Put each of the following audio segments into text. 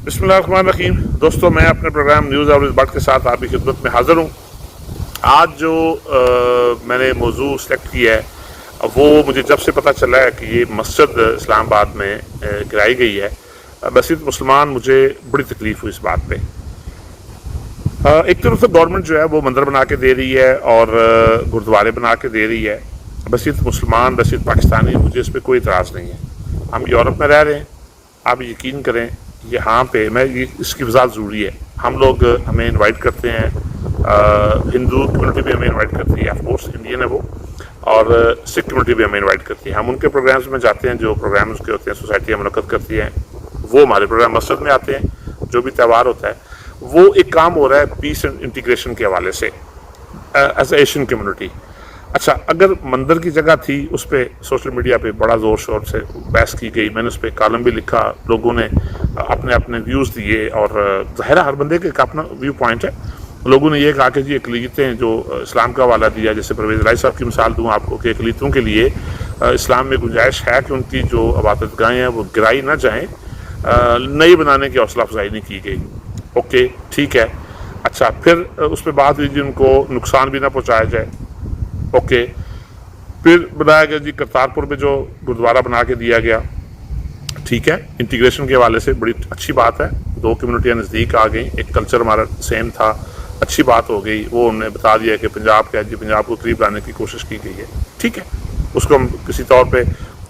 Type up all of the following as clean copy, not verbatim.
बिस्मिल्लाहिर्रहमानिर्रहीम। दोस्तों, मैं अपने प्रोग्राम न्यूज़ और इस बात के साथ आपकी खिदमत में हाज़िर हूँ। आज जो मैंने मौजू सेलेक्ट किया है वो मुझे जब से पता चला है कि ये मस्जिद इस्लामाबाद में गिराई गई है, बसीत मुसलमान मुझे बड़ी तकलीफ़ हुई इस बात पे। एक तरफ से गवर्नमेंट जो है वो मंदिर बना के दे रही है और गुरुद्वारे बना के दे रही है। बसीत मुसलमान, बसीत पाकिस्तानी, मुझे इस पर कोई इतराज़ नहीं है। हम यूरोप में रह रहे हैं, आप यकीन करें यहाँ पे इसकी वजाहत ज़रूरी है। हम लोग हमें इनवाइट करते हैं, हिंदू कम्युनिटी भी हमें इनवाइट करती है, ऑफ कोर्स इंडियन है वो, और सिख कम्युनिटी भी हमें इनवाइट करती है। हम उनके प्रोग्राम्स में जाते हैं, जो प्रोग्राम्स के होते हैं सोसाइटियाँ मुनक़्क़द करती हैं, वो हमारे प्रोग्राम मस्जिद में आते हैं। जो भी त्यौहार होता है वो एक काम हो रहा है पीस एंड इंटीग्रेशन के हवाले से एज एशियन कम्युनिटी। अच्छा, अगर मंदिर की जगह थी, उस पर सोशल मीडिया पे बड़ा ज़ोर शोर से बहस की गई, मैंने उस पर कॉलम भी लिखा, लोगों ने अपने अपने व्यूज़ दिए, और ज़ाहिर हर बंदे के अपना व्यू पॉइंट है। लोगों ने ये कहा कि जी अक़लीतें जो इस्लाम का हवाला दिया, जैसे परवेज़ इलाही साहब की मिसाल दूँ आपको कि अक़लीतों के लिए इस्लाम में गुंजाइश है कि उनकी जो इबादतगाहें हैं वो गिराई ना जाएँ, नई बनाने की हौसला अफजाई नहीं की गई। ओके, ठीक है। अच्छा, फिर उस पर बात हुई जी उनको नुकसान भी ना पहुँचाया जाए। ओके, फिर बनाया गया जी करतारपुर में जो गुरुद्वारा बना के दिया गया, ठीक है, इंटीग्रेशन के हवाले से बड़ी अच्छी बात है। दो कम्युनिटियाँ नज़दीक आ गई, एक कल्चर हमारा सेम था, अच्छी बात हो गई। वो उन्होंने बता दिया कि पंजाब का जी, पंजाब को करीब लाने की कोशिश की गई है, ठीक है। उसको हम किसी तौर पे,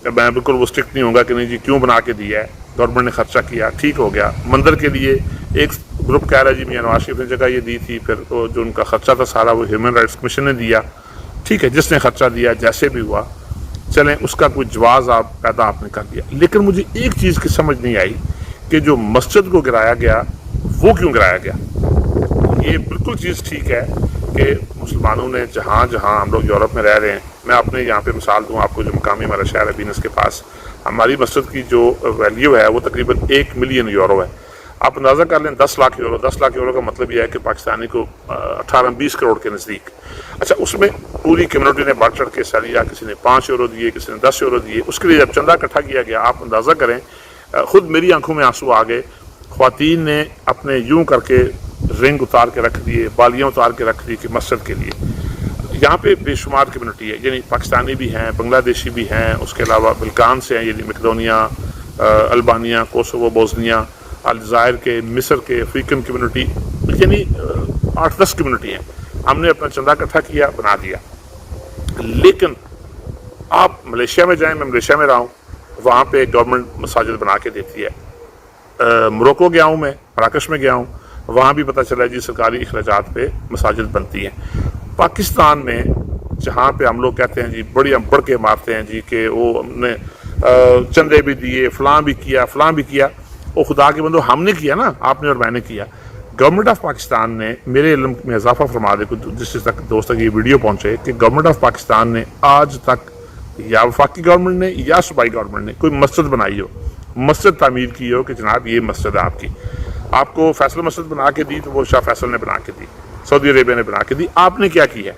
मैं बिल्कुल वो स्ट्रिक्ट नहीं होगा कि नहीं जी क्यों बना के दिया है, गवर्नमेंट ने खर्चा किया, ठीक हो गया। मंदिर के लिए एक ग्रुप कह रहा है जी मियां नवाज शरीफ ने जगह ये दी थी, फिर जो उनका खर्चा था सारा वो ह्यूमन राइट्स कमीशन ने दिया, ठीक है, जिसने खर्चा दिया जैसे भी हुआ, चलें, उसका कोई जवाब पैदा आपने कर दिया। लेकिन मुझे एक चीज़ की समझ नहीं आई कि जो मस्जिद को गिराया गया वो क्यों गिराया गया। ये बिल्कुल चीज़ ठीक है कि मुसलमानों ने जहाँ जहाँ, हम लोग यूरोप में रह रहे हैं, मैं अपने यहाँ पे मिसाल दूँ आपको, जो मकामी हमारा शहर है वीनस के पास, हमारी मस्जिद की जो वैल्यू है वो तकरीबन 1 मिलियन यूरो है। आप अंदाज़ा कर लें 10 लाख यूरो। 10 लाख यूरो का मतलब यह है कि पाकिस्तानी को 18-20 करोड़ के नज़दीक। अच्छा, उसमें पूरी कम्युनिटी ने बढ़ चढ़ के हिस्सा लिया, किसी ने 5 यूरो दिए, किसी ने 10 यूरो दिए। उसके लिए जब चंदा इकट्ठा किया गया, आप अंदाज़ा करें, ख़ुद मेरी आंखों में आंसू आ गए। ख्वातीन ने अपने यूं करके रिंग उतार के रख दिए, बालियाँ उतार के रख दी कि मस्जिद के लिए। यहाँ पे बेशुमार कम्युनिटी है, यानी पाकिस्तानी भी हैं, बांग्लादेशी भी हैं, उसके अलावा बल्कान से हैं, यानी मैकेडोनिया, अल्बानिया, कोसोवो, बोस्निया, अलजायर के, मिस्र के, अफ्रीकन कम्युनिटी, यानी 8-10 कम्युनिटी हैं। हमने अपना चंदा इकट्ठा किया, बना दिया। लेकिन आप मलेशिया में जाएं, मैं मलेशिया में रहा हूँ, वहाँ पे गवर्नमेंट मसाजिद बना के देती है। मोरक्को गया हूँ, मैं मराकश में गया हूँ, वहाँ भी पता चला जी सरकारी अखराजात पे मसाजिद बनती हैं। पाकिस्तान में जहाँ पे हम लोग कहते हैं जी बड़ी हम बढ़ के मारते हैं जी कि वो हमने चंदे भी दिए, फलां भी किया, वो खुदा के बंदो हमने किया ना, आपने और मैंने किया। गवर्नमेंट ऑफ पाकिस्तान ने, मेरे इल्म में इजाफा फरमा दे जिस तक दोस्त तक ये वीडियो पहुँचे, कि गवर्नमेंट ऑफ पाकिस्तान ने आज तक या वफाकी गवर्नमेंट ने या सूबाई गवर्नमेंट ने कोई मस्जिद बनाई हो, मस्जिद तामीर की हो कि जनाब ये मस्जिद है आपकी, आपको फैसल मस्जिद बना के दी तो वो शाह फैसल ने बना के दी, सऊदी अरेबिया ने बना के दी। आपने क्या किया है?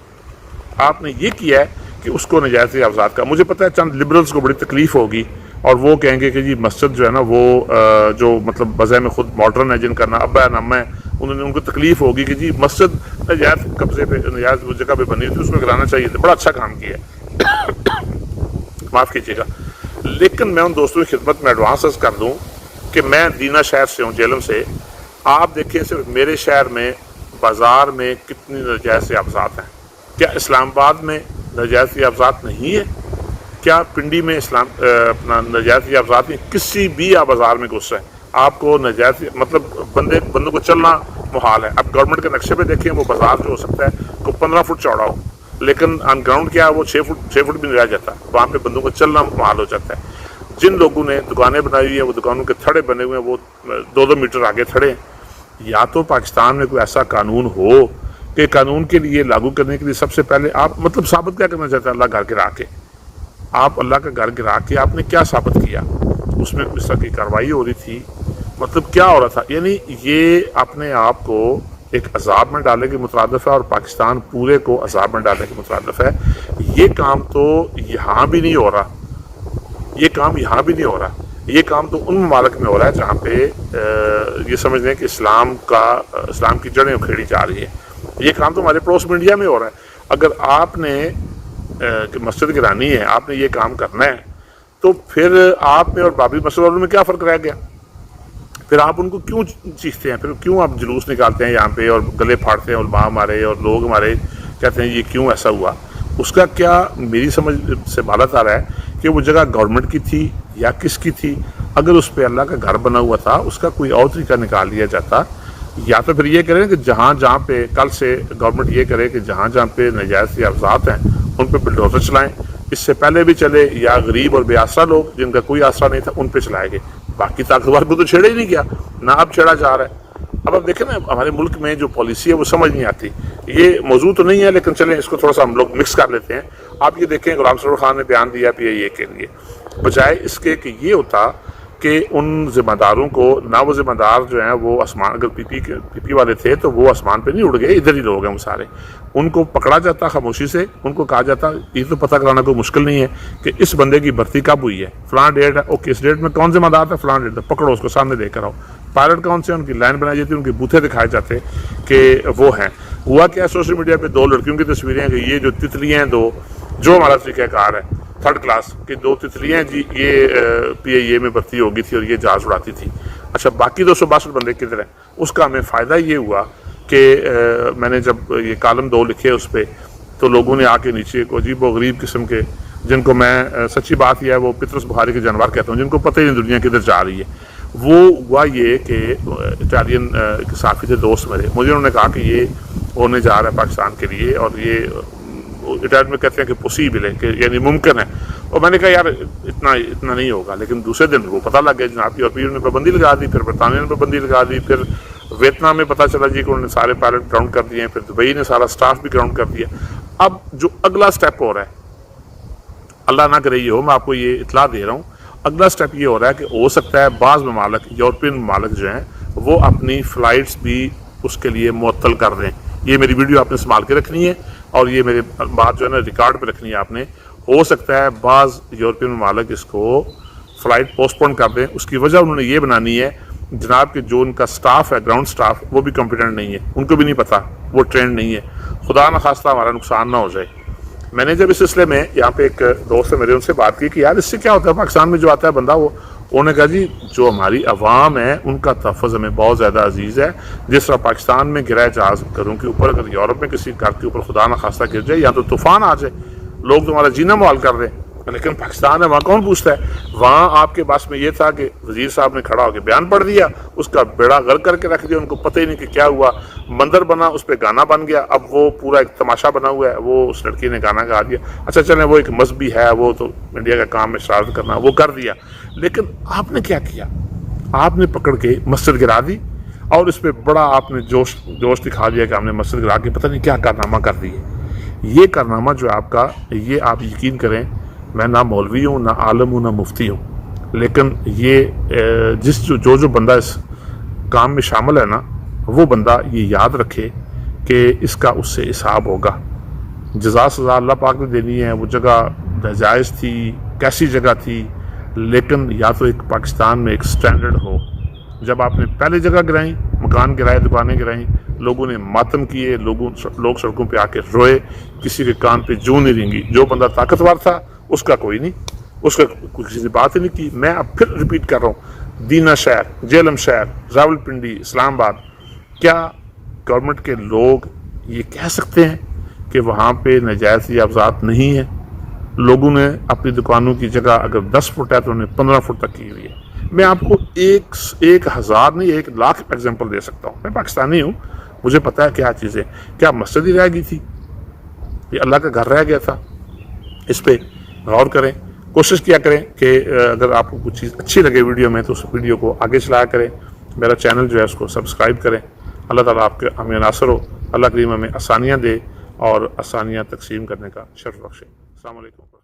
आपने ये किया है कि उसको नजायज़ आज़ाद का। मुझे पता है चंद लिबरल्स को बड़ी तकलीफ़ होगी और वो कहेंगे कि जी मस्जिद जो है ना वो जो मतलब वज़ह में ख़ुद मॉडर्न है, जिनका ना अब्बा है ना मैं, उनको तकलीफ़ होगी कि जी मस्जिद नजायज़ कब्ज़े पे, नजायज़ उस जगह पे बनी थी, उसमें गिराना चाहिए था। बड़ा अच्छा काम किया है, माफ़ कीजिएगा। लेकिन मैं उन दोस्तों की खिदमत में एडवांस कर दूँ कि मैं दीना शहर से हूँ, जेलम से। आप देखिए सिर्फ मेरे शहर में बाज़ार में कितनी नजायज़ अफजात हैं। क्या इस्लामाबाद में नजायज़ अफजात नहीं है? क्या पिंडी में अपना नजायज़ अफजात नहीं? किसी भी आप बाज़ार में घुस है, आपको नजायज़ मतलब बंदों को चलना मुहाल है। अब गवर्नमेंट के नक्शे पे देखें, वो बाज़ार जो हो सकता है को 15 फुट चौड़ा हो, लेकिन ऑन ग्राउंड क्या है वो 6 फुट भी नहीं रह जाता। वहाँ पे बंदों को चलना मुहाल हो जाता है। जिन लोगों ने दुकानें बनाई हुई हैं, वो दुकानों के थड़े बने हुए हैं, वो 2-2 मीटर आगे थड़े। या तो पाकिस्तान में कोई ऐसा कानून हो कि कानून के लिए लागू करने के लिए सबसे पहले आप मतलब साबित क्या करना चाहते हैं? अल्लाह घर गिरा के, आप अल्लाह का घर गिरा के आपने क्या साबित किया? उसमें किस तरह की कार्रवाई हो रही थी, मतलब क्या हो रहा था? यानी ये अपने आप को एक अजाब में डालने के मुतरादिफ है और पाकिस्तान पूरे को अजाब में डालने के मुतरादिफ है। ये काम तो यहाँ भी नहीं हो रहा, ये काम यहाँ भी नहीं हो रहा। یہ کام تو ان ممالک میں ہو رہا ہے جہاں پہ یہ سمجھ لیں کہ اسلام کی جڑیں اکھیڑی جا رہی ہے. یہ کام تو ہمارے پڑوس میں انڈیا میں ہو رہا ہے. اگر آپ نے مسجد گرانی ہے, آپ نے یہ کام کرنا ہے, تو پھر آپ میں اور بابری مسجد والوں میں کیا فرق رہ گیا؟ پھر آپ ان کو کیوں چیختے ہیں, پھر کیوں آپ جلوس نکالتے ہیں یہاں پہ اور گلے پھاڑتے ہیں علماء ہمارے اور لوگ ہمارے کہتے ہیں یہ کیوں ایسا ہوا؟ اس کا کیا میری سمجھ سے بالات آ رہا ہے کہ وہ جگہ گورنمنٹ کی تھی یا کس کی تھی؟ اگر اس پہ اللہ کا گھر بنا ہوا تھا, اس کا کوئی اور طریقہ نکال لیا جاتا. یا تو پھر یہ کریں کہ جہاں پہ کل سے گورنمنٹ یہ کرے کہ جہاں پہ نجائز افزات ہیں ان پہ بلڈوزر چلائیں. اس سے پہلے بھی چلے, یا غریب اور بے آسرا لوگ جن کا کوئی آسرا نہیں تھا ان پہ چلائے گئے. باقی طاقتور کو تو چھیڑا ہی نہیں کیا, نہ اب چھیڑا جا رہا ہے. اب آپ دیکھیں نا ہمارے ملک میں جو پالیسی ہے وہ سمجھ نہیں آتی. یہ موضوع تو نہیں ہے لیکن چلیں اس کو تھوڑا سا ہم لوگ مکس کر لیتے ہیں. آپ یہ دیکھیں غلام سرور خان نے بیان دیا PIA کے لیے, بجائے اس کے کہ یہ ہوتا کہ ان ذمہ داروں کو, نہ وہ ذمہ دار جو ہیں وہ آسمان, اگر پی پی والے تھے تو وہ آسمان پہ نہیں اڑ گئے, ادھر ہی لوگ ہیں وہ سارے. ان کو پکڑا جاتا خاموشی سے, ان کو کہا جاتا یہ تو پتہ کرانا کوئی مشکل نہیں ہے کہ اس بندے کی بھرتی کب ہوئی ہے, فلاں ڈیٹ ہے, اوکے اس ڈیٹ میں کون ذمہ دار تھا, فلاں ڈیٹ, پکڑو اس کو سامنے دے کر آؤ. پائلٹ کون سے, ان کی لائن بنائی جاتی, ان کے بوتھے دکھائے جاتے کہ وہ ہیں. ہوا کیا سوشل میڈیا پہ 2 لڑکیوں کی تصویریں ہیں کہ یہ جو تتلیاں ہیں 2, جو ہمارا طریقہ کار ہے 3rd کلاس کی 2 تتلیاں جی یہ PIA میں بھرتی ہوگی تھی اور یہ جہاز اڑاتی تھی. اچھا باقی 262 بندے کدھر ہیں؟ اس کا ہمیں فائدہ یہ ہوا کہ میں نے جب یہ کالم 2 لکھے اس پہ, تو لوگوں نے آ کے نیچے کو عجیب و غریب قسم کے, جن کو میں سچی بات یہ ہے وہ پطرس بخاری کے جانور کہتا ہوں, جن کو پتہ ہی نہیں دنیا کدھر جا رہی ہے. وہ ہوا یہ کہ اٹالین صحافی تھے دوست میرے, مجھے انہوں نے کہا کہ یہ ہونے جا رہا ہے پاکستان کے لیے, اور یہ اٹالین میں کہتے ہیں کہ پوسیبل ہے, کہ یعنی ممکن ہے. اور میں نے کہا یار اتنا نہیں ہوگا. لیکن دوسرے دن وہ پتہ لگ گیا جناب, یورپیوں نے پابندی لگا دی, پھر برطانیہ نے پابندی لگا دی, پھر ویتنام میں پتہ چلا جی کہ انہوں نے سارے پائلٹ گراؤنڈ کر دیے ہیں, پھر دبئی نے سارا سٹاف بھی گراؤنڈ کر دیا. اب جو اگلا سٹیپ ہو رہا ہے, اللہ نہ کرے یہ ہو, میں آپ کو یہ اطلاع دے رہا ہوں, اگلا سٹیپ یہ ہو رہا ہے کہ ہو سکتا ہے بعض ممالک, یورپین ممالک جو ہیں وہ اپنی فلائٹس بھی اس کے لیے معطل کر دیں. یہ میری ویڈیو آپ نے سنبھال کے رکھنی ہے, اور یہ میرے بات جو ہے نا ریکارڈ پہ رکھنی ہے آپ نے. ہو سکتا ہے بعض یورپین ممالک اس کو فلائٹ پوسٹ پون کر دیں. اس کی وجہ انہوں نے یہ بنانی ہے جناب کہ جو ان کا سٹاف ہے, گراؤنڈ سٹاف, وہ بھی کمپیٹنٹ نہیں ہے, ان کو بھی نہیں پتہ, وہ ٹرینڈ نہیں ہے. خدا نخواستہ ہمارا نقصان نہ ہو جائے. میں نے جب اس سلسلے میں یہاں پہ ایک دوست ہے میرے, ان سے بات کی کہ یار اس سے کیا ہوتا ہے پاکستان میں جو آتا ہے بندہ, وہ انہوں نے کہا جی جو ہماری عوام ہے ان کا تحفظ ہمیں بہت زیادہ عزیز ہے. جس طرح پاکستان میں گرا جہاز گھروں کے اوپر, اگر یورپ میں کسی گھر کے اوپر خدا نخواستہ گر جائے یا تو طوفان آ جائے, لوگ تمہارا جینا محال کر دیں, لیکن پاکستان ہے وہاں کون پوچھتا ہے. وہاں آپ کے پاس میں یہ تھا کہ وزیر صاحب نے کھڑا ہو کے بیان پڑھ دیا, اس کا بیڑا غرق کر کے رکھ دیا, ان کو پتہ ہی نہیں کہ کیا ہوا. مندر بنا, اس پہ گانا بن گیا, اب وہ پورا ایک تماشا بنا ہوا ہے. وہ اس لڑکی نے گانا گا دیا, اچھا چلیں وہ ایک مذہبی ہے, وہ تو انڈیا کا کام ہے شرارت کرنا, وہ کر دیا. لیکن آپ نے کیا کیا, آپ نے پکڑ کے مسجد گرا دی, اور اس پہ بڑا آپ نے جوش دکھا دیا کہ ہم نے مسجد گرا کے پتہ نہیں کیا کارنامہ کر دیے. یہ کارنامہ جو آپ کا, یہ آپ یقین کریں میں نہ مولوی ہوں, نہ عالم ہوں, نہ مفتی ہوں, لیکن یہ جو بندہ اس کام میں شامل ہے نا, وہ بندہ یہ یاد رکھے کہ اس کا اس سے حساب ہوگا. جزا سزا اللہ پاک نے دینی ہے. وہ جگہ ناجائز تھی, کیسی جگہ تھی, لیکن یا تو ایک پاکستان میں ایک سٹینڈرڈ ہو. جب آپ نے پہلے جگہ گرائیں, مکان گرائے, دکانیں گرائیں, لوگوں نے ماتم کیے, لوگ سڑکوں پہ آ کے روئے, کسی کے کان پہ جوں نہیں رینگی. جو بندہ طاقتور تھا اس کا کوئی نہیں, اس کا کسی سے بات ہی نہیں کی. میں اب پھر ریپیٹ کر رہا ہوں, دینا شہر, جہلم شہر, راولپنڈی, اسلام آباد, کیا گورنمنٹ کے لوگ یہ کہہ سکتے ہیں کہ وہاں پہ نجائز افزات نہیں ہے؟ لوگوں نے اپنی دکانوں کی جگہ اگر 10 فٹ ہے تو انہوں نے 15 فٹ تک کی ہوئی ہے. میں آپ کو 1000 نہیں 1,00,000 ایگزامپل دے سکتا ہوں. میں پاکستانی ہوں, مجھے پتا ہے کیا چیزیں. کیا مسجد ہی رہ گئی تھی, یہ اللہ کا گھر رہ گیا تھا؟ اس پہ غور کریں, کوشش کیا کریں کہ اگر آپ کو کچھ چیز اچھی لگے ویڈیو میں تو اس ویڈیو کو آگے چلایا کریں. میرا چینل جو ہے اس کو سبسکرائب کریں. اللہ تعالیٰ آپ کے ہمیں ناصر ہو. اللہ کریم ہمیں آسانیاں دے اور آسانیاں تقسیم کرنے کا شرف بخشے. السلام علیکم.